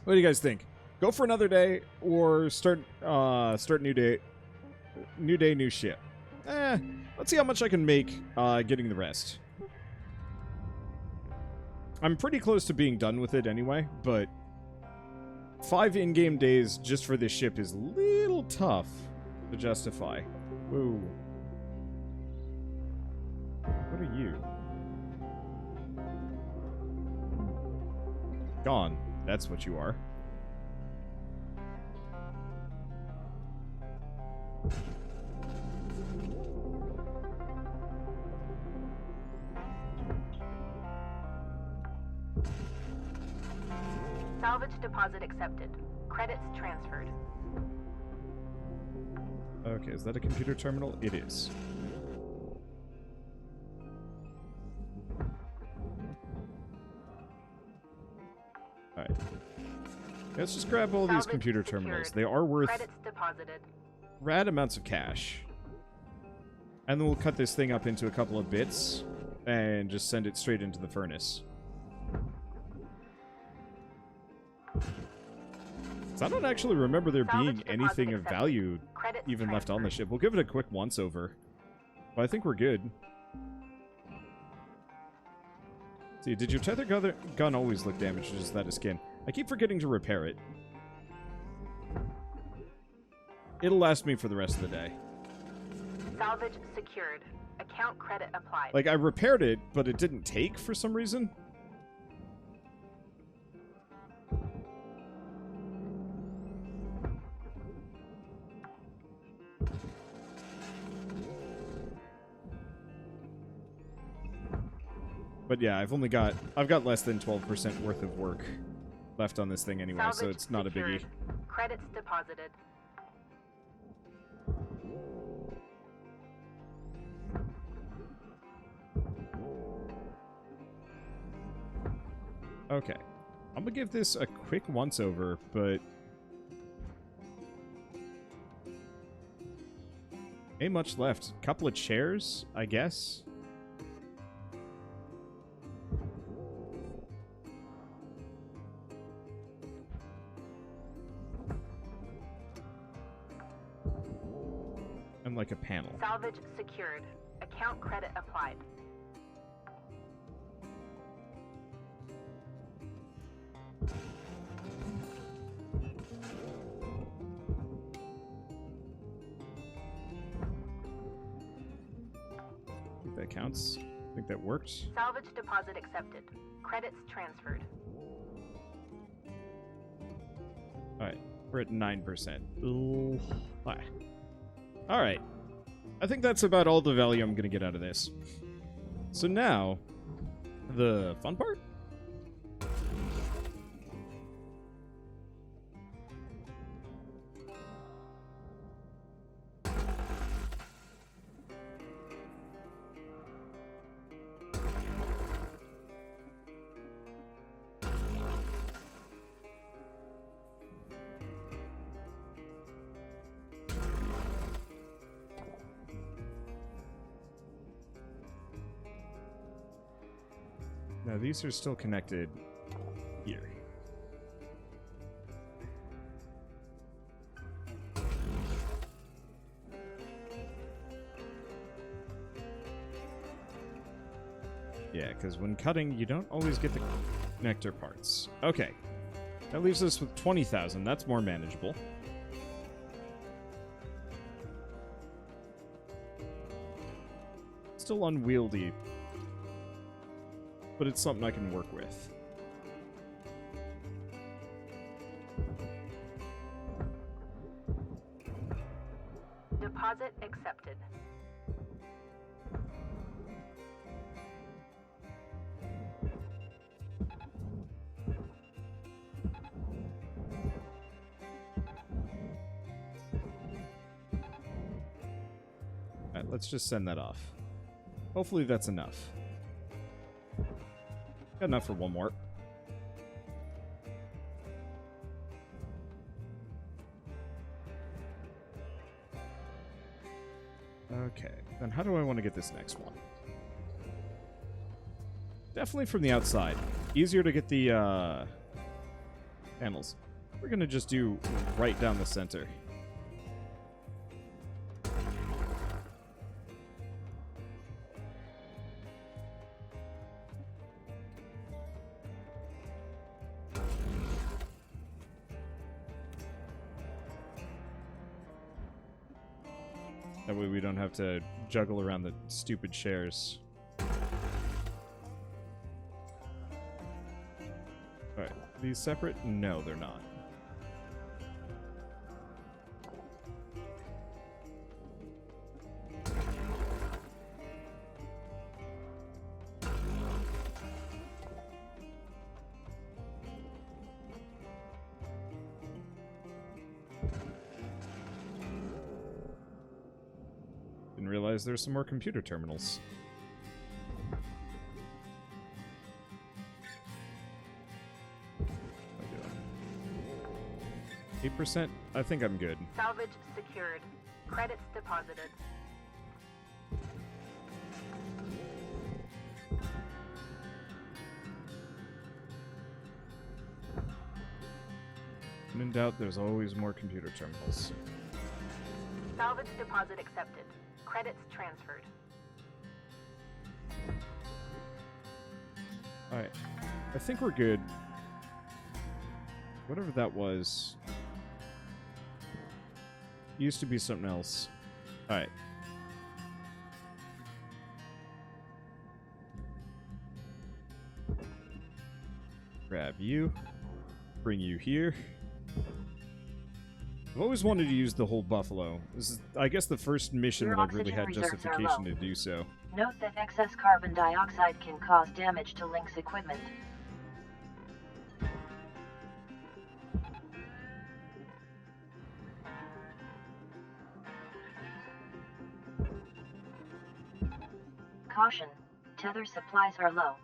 What do you guys think? Go for another day or start new day, new ship. Let's see how much I can make getting the rest. I'm pretty close to being done with it anyway, but 5 in-game days just for this ship is a little tough to justify. Whoa. What are you? Gone. That's what you are. Salvage deposit accepted. Credits transferred. Okay, is that a computer terminal? It is. Alright. Let's just grab all these computer terminals. They are worth rad amounts of cash. And then we'll cut this thing up into a couple of bits and just send it straight into the furnace. So I don't actually remember there being anything of value even left on the ship. We'll give it a quick once-over. But I think we're good. See, did your tether gun always look damaged, or is that a skin? I keep forgetting to repair it. It'll last me for the rest of the day. Salvage secured. Account credit applied. Like, I repaired it, but it didn't take for some reason. But yeah, I've got less than 12% worth of work left on this thing anyway, salvage so it's not secured. A biggie. Credits deposited. Okay. I'm gonna give this a quick once-over, but ain't much left. Couple of chairs, I guess. And like a panel. Salvage secured. Account credit applied. I think that counts. I think that worked. Salvage deposit accepted. Credits transferred. Alright, we're at 9%. Ooh. Alright. I think that's about all the value I'm going to get out of this. So now, the fun part? Now, these are still connected here. Yeah, because when cutting, you don't always get the connector parts. Okay. That leaves us with 20,000. That's more manageable. Still unwieldy, but it's something I can work with. Deposit accepted. Alright, let's just send that off. Hopefully that's enough. Got enough for one more. Okay, then how do I want to get this next one? Definitely from the outside. Easier to get the panels. We're gonna just do right down the center. That way we don't have to juggle around the stupid chairs. Alright, these separate? No, they're not. Didn't realize there's some more computer terminals. How am I doing? 8%? I think I'm good. Salvage secured. Credits deposited. When in doubt, there's always more computer terminals. Salvage deposit accepted. Credits transferred. Alright. I think we're good. Whatever that was. Used to be something else. Alright. Grab you. Bring you here. I've always wanted to use the whole buffalo. This is, I guess, the first mission that I've really had justification to do so. Note that excess carbon dioxide can cause damage to LYNX equipment. Caution, tether supplies are low.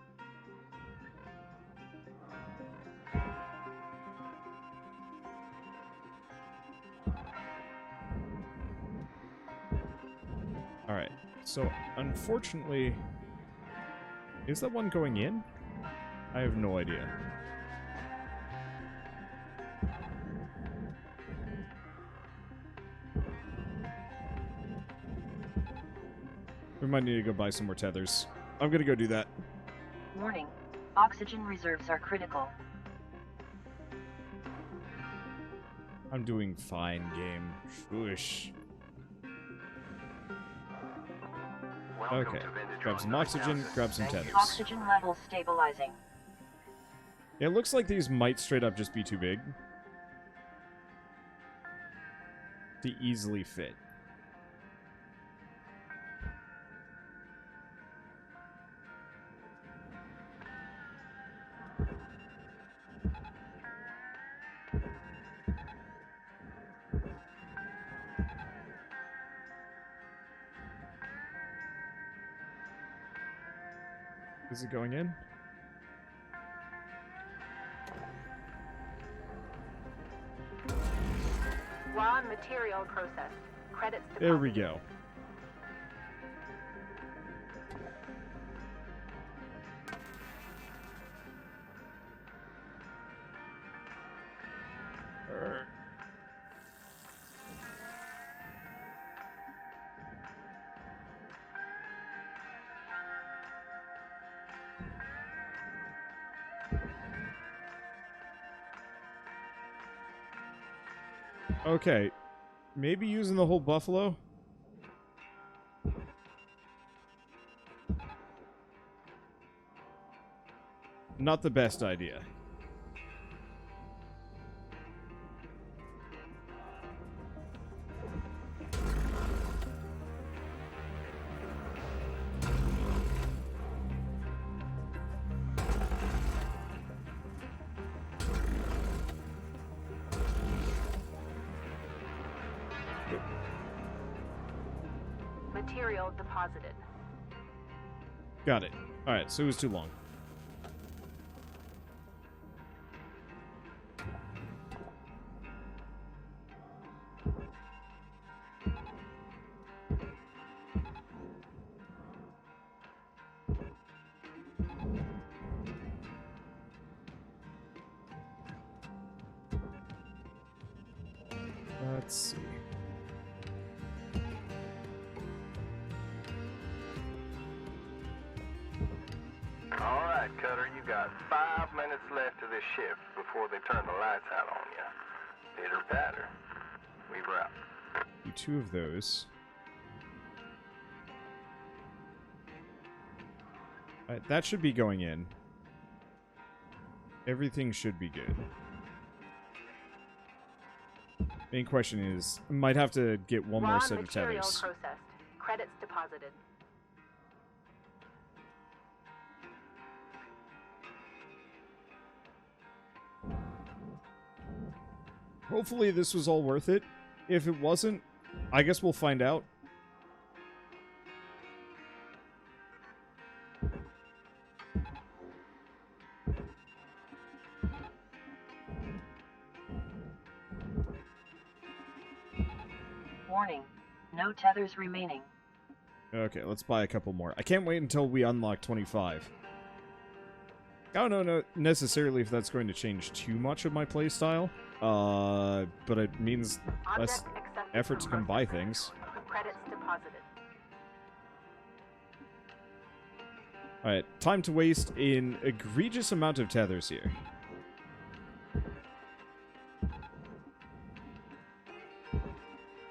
Alright, so unfortunately, is that one going in? I have no idea. We might need to go buy some more tethers. I'm gonna go do that. Warning, oxygen reserves are critical. I'm doing fine, game. Whoosh. Okay, grab some oxygen, grab some tethers. Oxygen levels stabilizing. It looks like these might straight up just be too big to easily fit. Is it going in? Raw material processed. Credits deposited. There we go. Okay, maybe using the whole buffalo? Not the best idea. Material deposited. Got it. Alright, so it was too long. Let's see. All right, Cutter, you got 5 minutes left of this shift before they turn the lights out on you. Pitter patter. Weaver out. Do 2 of those. That should be going in. Everything should be good. Main question is, might have to get one more set of material tethers. processed. Credits deposited. Hopefully this was all worth it. If it wasn't, I guess we'll find out. Warning. No tethers remaining. Okay, let's buy a couple more. I can't wait until we unlock 25. I don't know necessarily if that's going to change too much of my playstyle, but it means less Object accepted effort to from come buy processor. things. Credits deposited. Alright, time to waste an egregious amount of tethers here.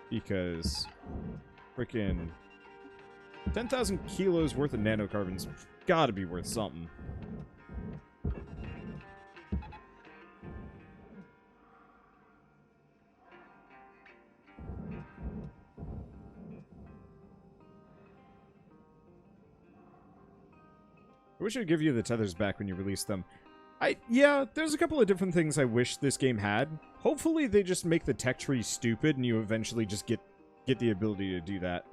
Because freaking 10,000 kilos worth of nanocarbons gotta be worth something. I wish it would give you the tethers back when you release them. Yeah, there's a couple of different things I wish this game had. Hopefully they just make the tech tree stupid and you eventually just get the ability to do that.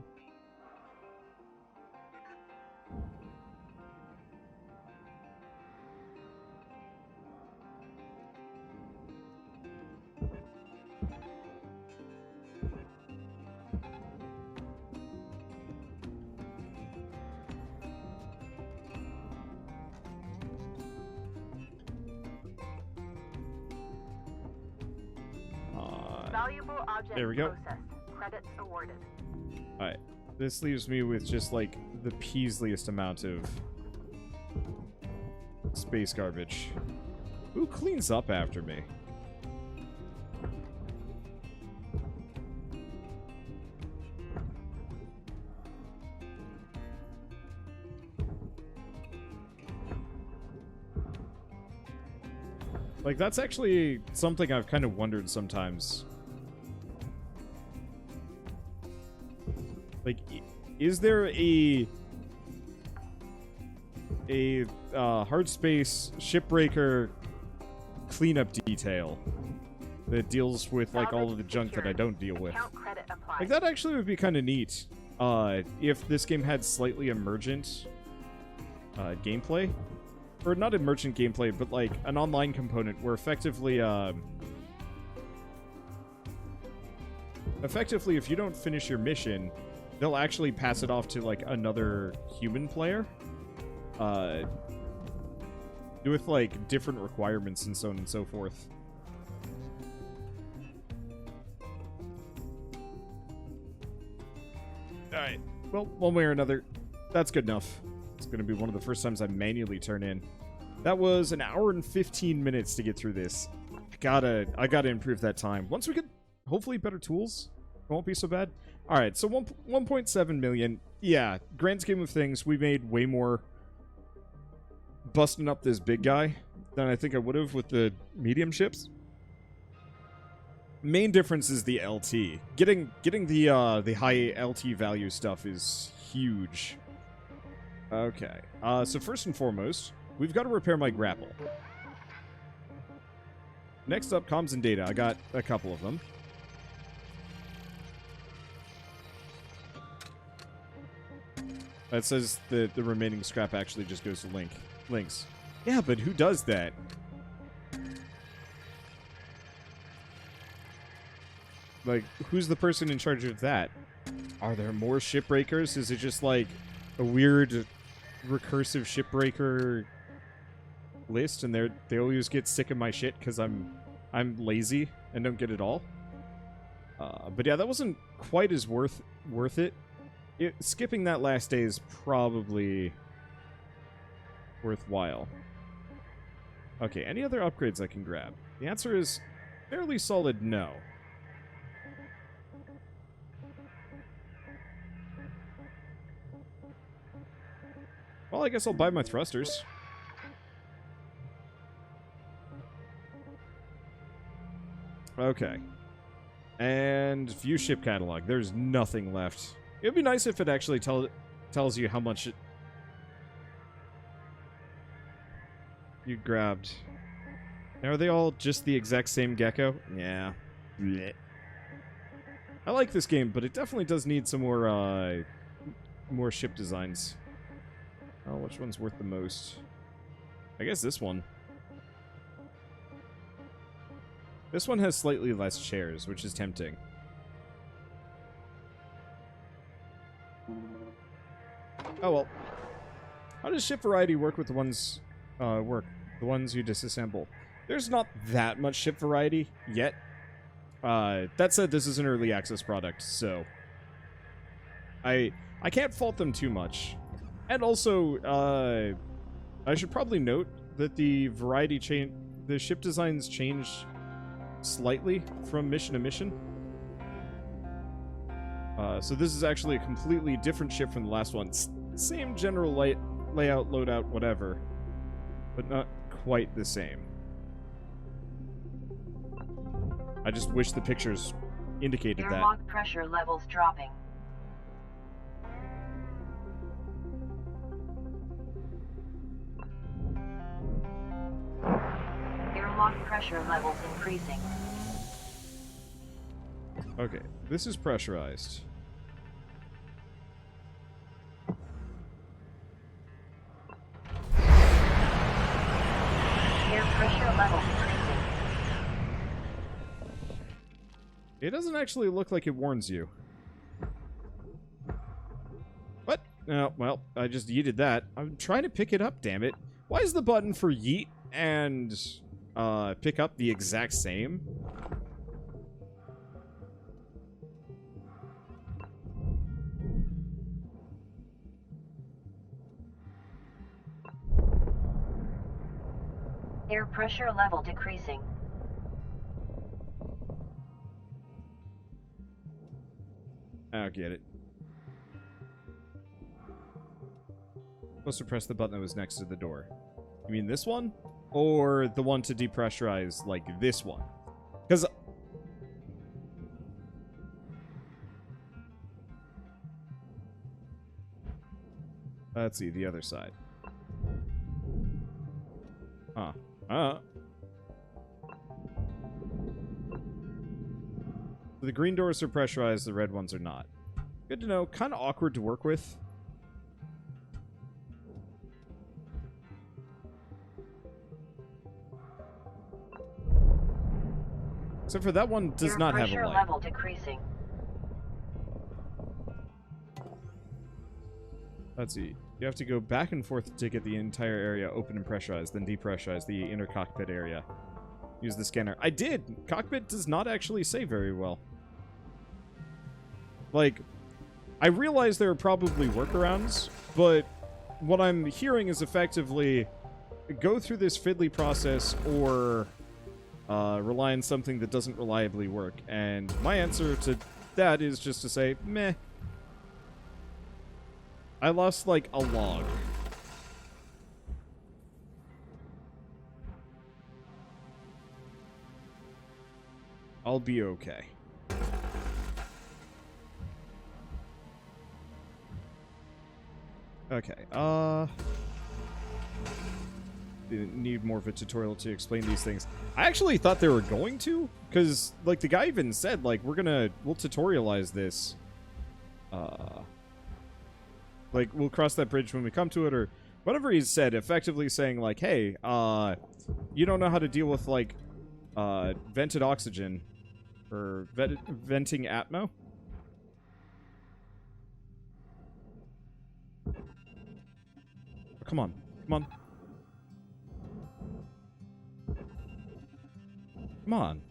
Valuable object There we go. processed. Credits awarded. Alright, this leaves me with just like the Peasliest amount of space garbage. Who cleans up after me? Like, that's actually something I've kind of wondered sometimes. Like, is there a Hardspace Shipbreaker cleanup detail that deals with, like, all of the junk that I don't deal with? Account credit applied. Like, that actually would be kind of neat, if this game had slightly emergent gameplay. Or not emergent gameplay, but, like, an online component where effectively, if you don't finish your mission, they'll actually pass it off to, like, another human player. With, like, different requirements and so on and so forth. Alright. Well, one way or another, that's good enough. It's going to be one of the first times I manually turn in. That was an hour and 15 minutes to get through this. I gotta improve that time. Once we get, hopefully, better tools, it won't be so bad. Alright, so 1.7 million. Yeah, grand scheme of things, we made way more busting up this big guy than I think I would have with the medium ships. Main difference is the LT. Getting the high LT value stuff is huge. Okay, so first and foremost, we've got to repair my grapple. Next up, comms and data. I got a couple of them. That says the remaining scrap actually just goes to LYNX. Yeah, but who does that? Like, who's the person in charge of that? Are there more shipbreakers? Is it just like a weird recursive shipbreaker list and they always get sick of my shit because I'm lazy and don't get it all? But yeah, that wasn't quite as worth it. Skipping that last day is probably worthwhile. Okay, any other upgrades I can grab? The answer is fairly solid no. Well, I guess I'll buy my thrusters. Okay. And view ship catalog. There's nothing left. It would be nice if it actually tells you how much you grabbed. Are they all just the exact same gecko? Yeah. Blech. I like this game, but it definitely does need some more ship designs. Oh, which one's worth the most? I guess this one. This one has slightly less chairs, which is tempting. Oh well. How does ship variety work with the ones the ones you disassemble? There's not that much ship variety yet. That said, this is an early access product, so I can't fault them too much. And also, I should probably note that the ship designs change slightly from mission to mission. So this is actually a completely different ship from the last one. Same general layout, loadout, whatever, but not quite the same. I just wish the pictures indicated that. Airlock pressure levels dropping. Airlock pressure levels increasing. Okay, this is pressurized. Air pressure levels increasing. It doesn't actually look like it warns you. What? Oh, well, I just yeeted that. I'm trying to pick it up, damn it. Why is the button for yeet and pick up the exact same? Air pressure level decreasing. I don't get it. Supposed to press the button that was next to the door. You mean this one? Or the one to depressurize, like this one? Because... let's see, the other side. Huh. The green doors are pressurized, the red ones are not. Good to know. Kind of awkward to work with. Except for that one does not have a light. Level decreasing. Let's see. You have to go back and forth to get the entire area open and pressurized, then depressurize the inner cockpit area. Use the scanner. I did! Cockpit does not actually say very well. Like, I realize there are probably workarounds, but what I'm hearing is effectively go through this fiddly process or rely on something that doesn't reliably work. And my answer to that is just to say, meh. I lost, like, a log. I'll be okay. Okay, didn't need more of a tutorial to explain these things. I actually thought they were going to, because, like, the guy even said, like, we'll tutorialize this. Like, we'll cross that bridge when we come to it, or whatever he said, effectively saying, like, hey, you don't know how to deal with, like, vented oxygen, or venting Atmo? Come on. Come on. Come on.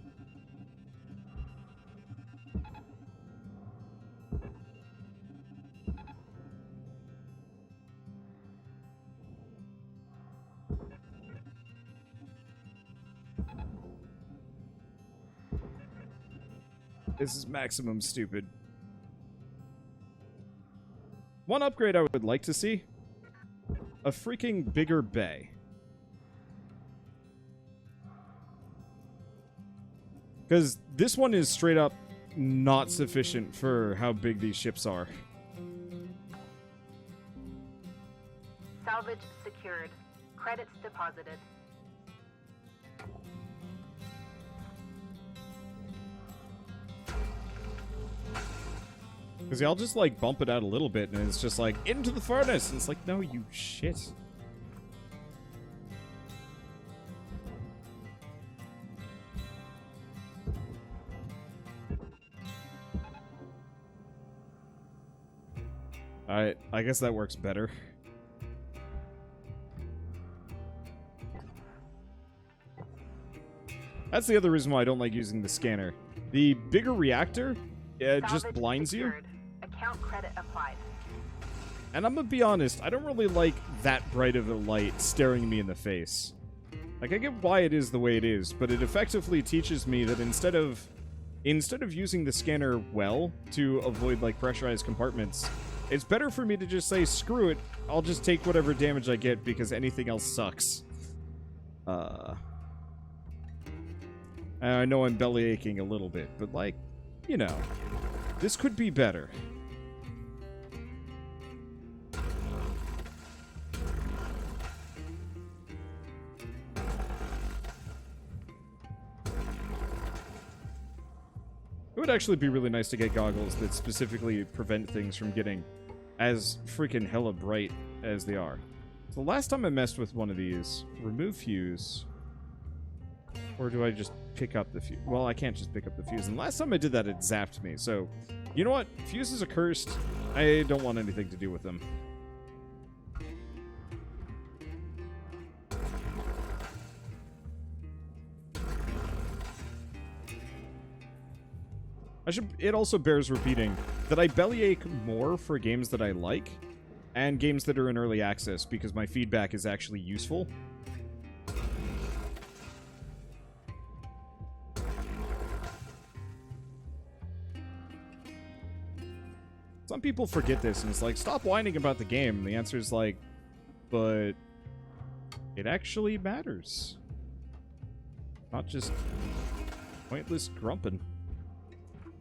This is maximum stupid. One upgrade I would like to see. A freaking bigger bay. Because this one is straight up not sufficient for how big these ships are. Salvage secured. Credits deposited. Because y'all just, like, bump it out a little bit, and it's just like, into the furnace! And it's like, no, you shit. Alright, I guess that works better. That's the other reason why I don't like using the scanner. The bigger reactor, it just blinds you. Account credit applied. And I'm gonna be honest, I don't really like that bright of a light staring me in the face. Like, I get why it is the way it is, but it effectively teaches me that instead of using the scanner well to avoid, like, pressurized compartments, it's better for me to just say, screw it, I'll just take whatever damage I get because anything else sucks. I know I'm belly aching a little bit, but, like, you know, this could be better. It would actually be really nice to get goggles that specifically prevent things from getting as freaking hella bright as they are. So last time I messed with one of these, remove fuse, or do I just pick up the fuse? Well, I can't just pick up the fuse, and last time I did that, it zapped me. So, you know what? Fuses are cursed. I don't want anything to do with them. It also bears repeating that I bellyache more for games that I like and games that are in early access because my feedback is actually useful. Some people forget this and it's like, stop whining about the game. And the answer is like, but it actually matters. Not just pointless grumping.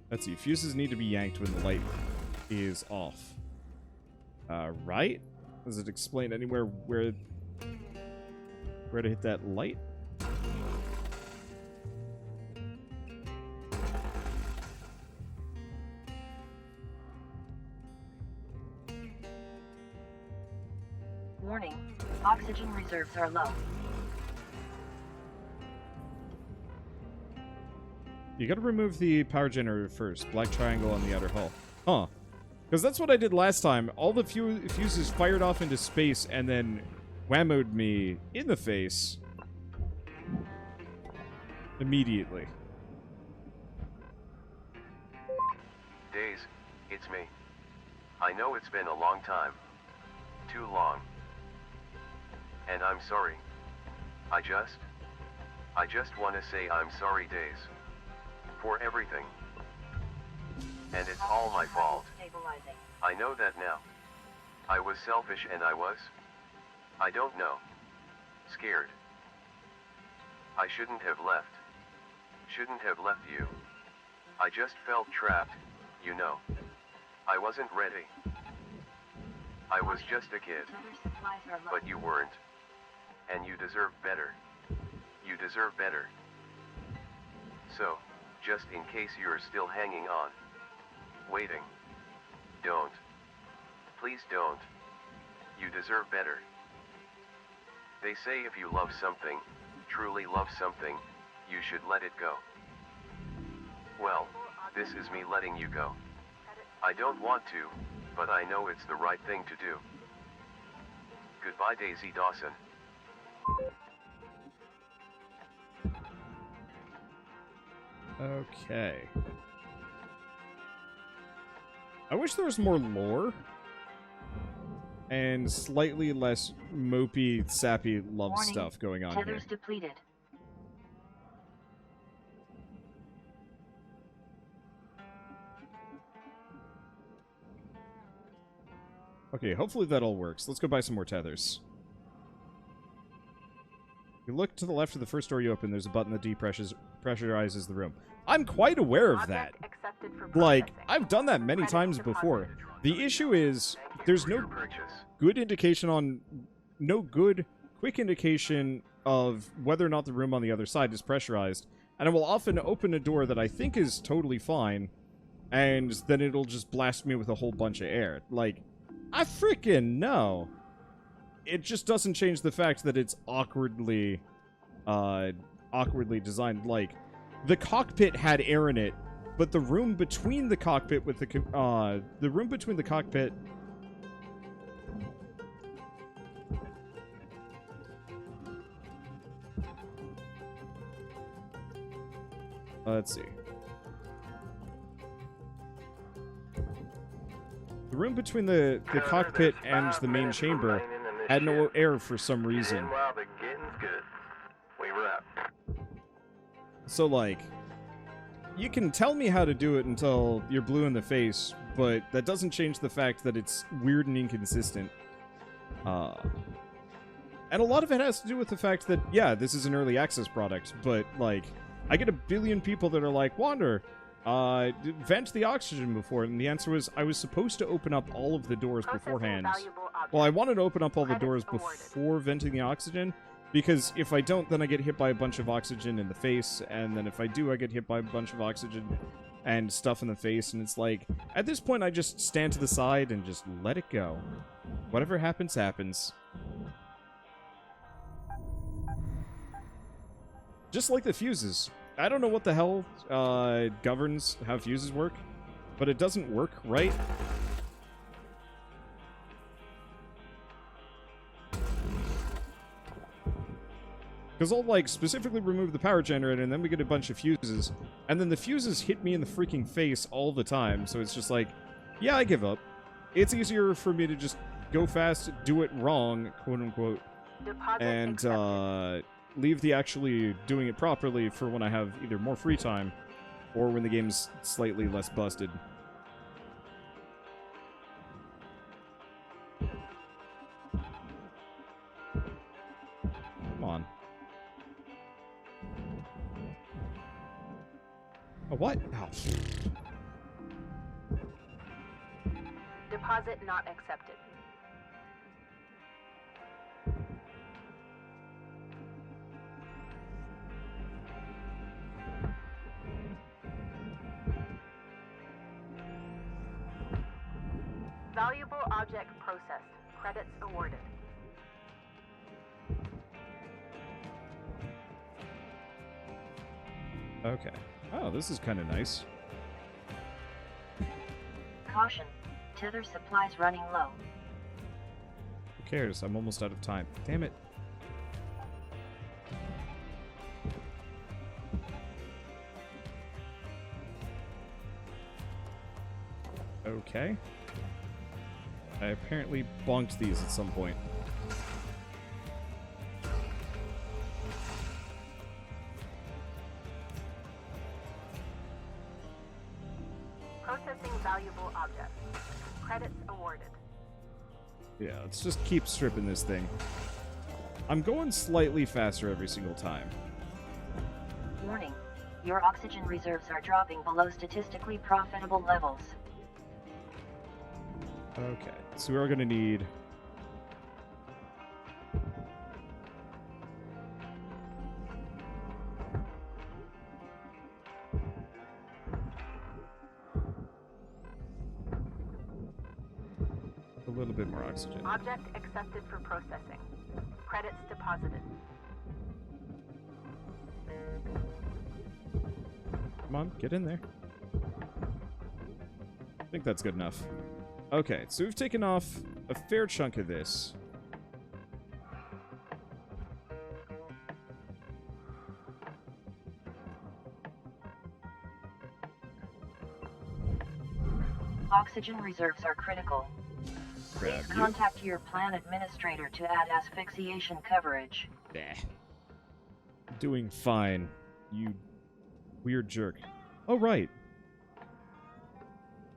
Let's see, fuses need to be yanked when the light is off. Right? Does it explain anywhere where to hit that light? Warning, oxygen reserves are low. You gotta remove the power generator first. Black triangle on the outer hull. Huh. Because that's what I did last time. All the fuses fired off into space and then whammoed me in the face. Immediately. Days, it's me. I know it's been a long time. Too long. And I'm sorry. I just want to say I'm sorry, Days. For everything. And it's all my fault. I know that now. I was selfish and I don't know. Scared. I shouldn't have left. Shouldn't have left you. I just felt trapped, you know. I wasn't ready. I was just a kid. But you weren't. And you deserve better. You deserve better. So, just in case you're still hanging on. Waiting. Don't. Please don't. You deserve better. They say if you love something, truly love something, you should let it go. Well, this is me letting you go. I don't want to, but I know it's the right thing to do. Goodbye, Daisy Dawson. Okay. I wish there was more lore and slightly less mopey, sappy love Warning, stuff going on tethers here. depleted. Okay, hopefully that all works. Let's go buy some more tethers. If you look to the left of the first door you open, there's a button that depressurizes the room. I'm quite aware of that. Object accepted for Like, processing. I've done that many Credits times deposited. before. The issue is, there's For your no purchase. good indication on... No good, quick indication of whether or not the room on the other side is pressurized. And I will often open a door that I think is totally fine, and then it'll just blast me with a whole bunch of air. Like, I freaking know. It just doesn't change the fact that it's awkwardly designed. Like, the cockpit had air in it, but the room between the cockpit with the room between the cockpit... Let's see. The room between the cockpit and the main chamber had no air for some reason. While the getting's good, we wrap. So, like, you can tell me how to do it until you're blue in the face, but that doesn't change the fact that it's weird and inconsistent. And a lot of it has to do with the fact that, yeah, this is an early access product, but, like, I get a billion people that are like, Wander, vent the oxygen before, and the answer was, I was supposed to open up all of the doors Processing beforehand. valuable object. Well, I wanted to open up all the Credits doors awarded. before venting the oxygen, because if I don't, then I get hit by a bunch of oxygen in the face, and then if I do, I get hit by a bunch of oxygen and stuff in the face, and it's like, at this point, I just stand to the side and just let it go. Whatever happens, happens. Just like the fuses. I don't know what the hell governs how fuses work, but it doesn't work, right? Because I'll, like, specifically remove the power generator, and then we get a bunch of fuses, and then the fuses hit me in the freaking face all the time, so it's just like, yeah, I give up. It's easier for me to just go fast, do it wrong, quote-unquote, Deposit and, accepted. leave the actually doing it properly for when I have either more free time, or when the game's slightly less busted. Come on. A what? Oh. Deposit not accepted. Valuable object processed. Credits awarded. Okay. Oh, this is kind of nice. Caution. Tether supplies running low. Who cares? I'm almost out of time. Damn it. Okay. I apparently bonked these at some point. Processing valuable object. Credits awarded. Yeah, let's just keep stripping this thing. I'm going slightly faster every single time. Warning. Your oxygen reserves are dropping below statistically profitable levels. Okay, so we are going to need... a little bit more oxygen. Object accepted for processing. Credits deposited. Come on, get in there. I think that's good enough. Okay, so we've taken off a fair chunk of this. Oxygen reserves are critical. Grab Please you. contact your plan administrator to add asphyxiation coverage. Nah. Doing fine, you weird jerk. Oh, right.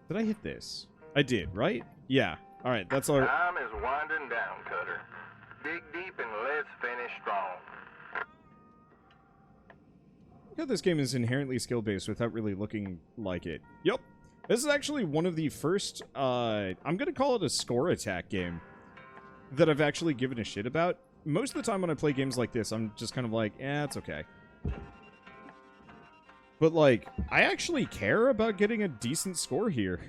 Did I hit this? I did, right? Yeah. All right, that's our... Time is winding down, Cutter. Dig deep and let's finish strong. Yeah, this game is inherently skill-based without really looking like it. Yep. This is actually one of the first, I'm gonna call it a score attack game that I've actually given a shit about. Most of the time when I play games like this, I'm just kind of like, it's okay. But, like, I actually care about getting a decent score here.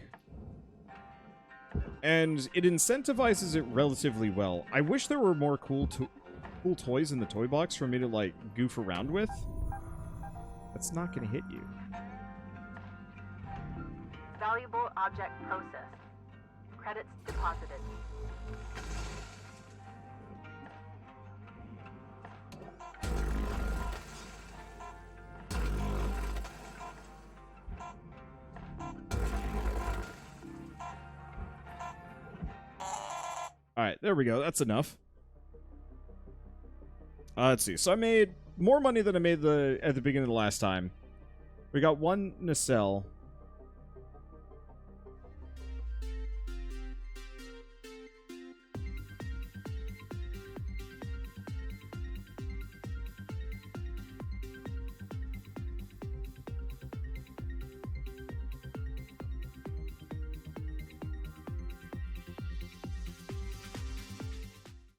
And it incentivizes it relatively well. I wish there were more cool toys in the toy box for me to, like, goof around with. That's not gonna hit you. Valuable object processed. Credits deposited. Alright, there we go. That's enough. Let's see. So I made more money than I made at the beginning of the last time. We got one nacelle.